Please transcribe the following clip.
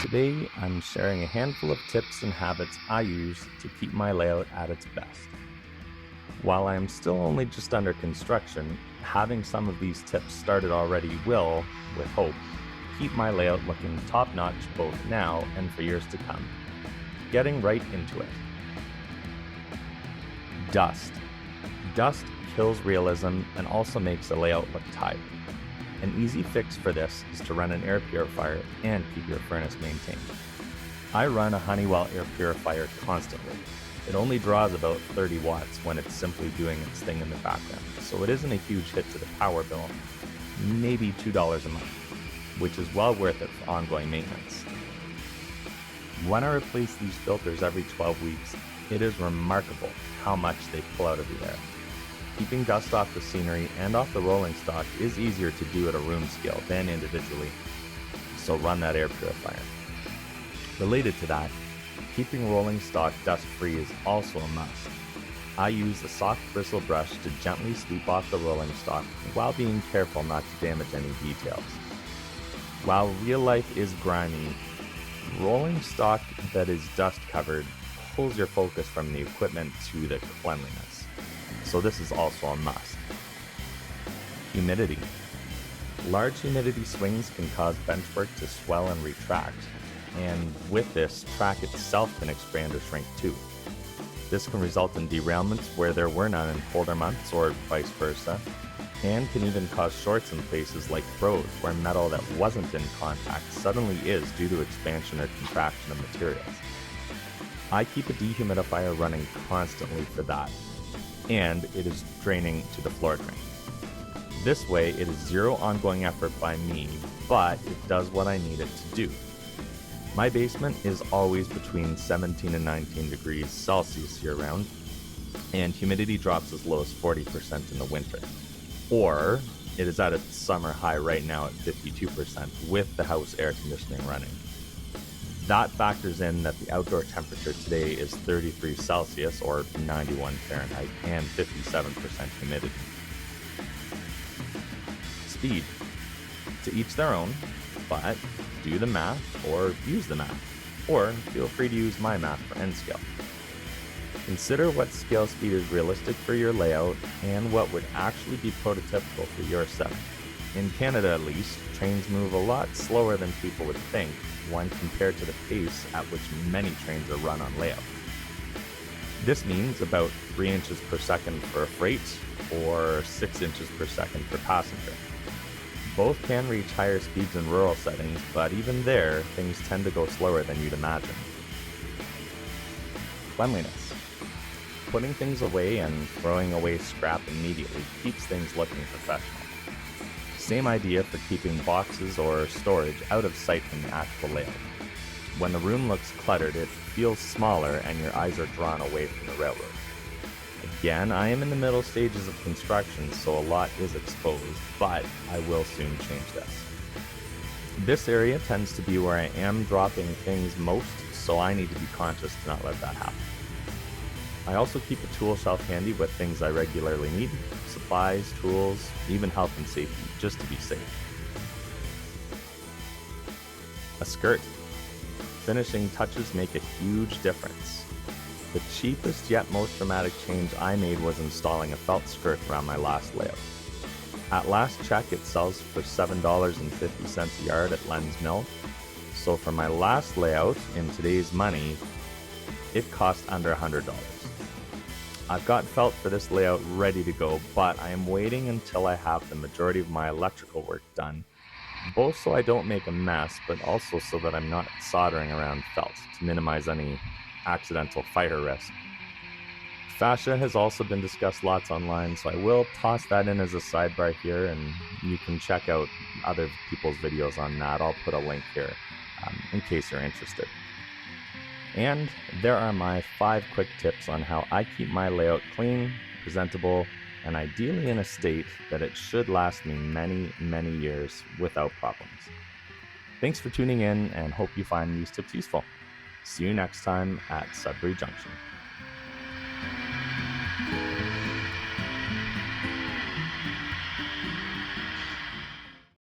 Today, I'm sharing a handful of tips and habits I use to keep my layout at its best. While I am still only just under construction, having some of these tips started already will, with hope, keep my layout looking top-notch both now and for years to come. Getting right into it. Dust. Dust kills realism and also makes a layout look tight. An easy fix for this is to run an air purifier and keep your furnace maintained. I run a Honeywell air purifier constantly. It only draws about 30 watts when it's simply doing its thing in the background, so it isn't a huge hit to the power bill, maybe $2 a month, which is well worth it for ongoing maintenance. When I replace these filters every 12 weeks, it is remarkable how much they pull out of the air. Keeping dust off the scenery and off the rolling stock is easier to do at a room scale than individually, so run that air purifier. Related to that, keeping rolling stock dust-free is also a must. I use a soft bristle brush to gently sweep off the rolling stock while being careful not to damage any details. While real life is grimy, rolling stock that is dust-covered pulls your focus from the equipment to the cleanliness. So this is also a must. Humidity. Large humidity swings can cause benchwork to swell and retract, and with this, track itself can expand or shrink too. This can result in derailments where there were none in colder months or vice versa, and can even cause shorts in places like throws where metal that wasn't in contact suddenly is due to expansion or contraction of materials. I keep a dehumidifier running constantly for that, and it is draining to the floor drain. This way, it is zero ongoing effort by me, but it does what I need it to do. My basement is always between 17 and 19 degrees Celsius year-round, and humidity drops as low as 40% in the winter. Or, it is at its summer high right now at 52% with the house air conditioning running. That factors in that the outdoor temperature today is 33 Celsius or 91 Fahrenheit and 57% humidity. Speed. To each their own, but do the math or use the math, or feel free to use my math for end scale. Consider what scale speed is realistic for your layout and what would actually be prototypical for your setup. In Canada at least, trains move a lot slower than people would think when compared to the pace at which many trains are run on layout. This means about 3 inches per second for freight or 6 inches per second for passenger. Both can reach higher speeds in rural settings, but even there, things tend to go slower than you'd imagine. Cleanliness. Putting things away and throwing away scrap immediately keeps things looking professional. Same idea for keeping boxes or storage out of sight from the actual layout. When the room looks cluttered, it feels smaller and your eyes are drawn away from the railroad. Again, I am in the middle stages of construction, so a lot is exposed, but I will soon change this. This area tends to be where I am dropping things most, so I need to be conscious to not let that happen. I also keep a tool shelf handy with things I regularly need, supplies, tools, even health and safety, just to be safe. A skirt. Finishing touches make a huge difference. The cheapest yet most dramatic change I made was installing a felt skirt around my last layout. At last check, it sells for $7.50 a yard at Len's Mill, so for my last layout, in today's money, it cost under $100. I've got felt for this layout ready to go, but I am waiting until I have the majority of my electrical work done, both so I don't make a mess, but also so that I'm not soldering around felt to minimize any accidental fire risk. Fascia has also been discussed lots online, so I will toss that in as a sidebar here, and you can check out other people's videos on that. I'll put a link here in case you're interested. And there are my 5 quick tips on how I keep my layout clean, presentable, and ideally in a state that it should last me many, many years without problems. Thanks for tuning in, and hope you find these tips useful. See you next time at Sudbury Junction.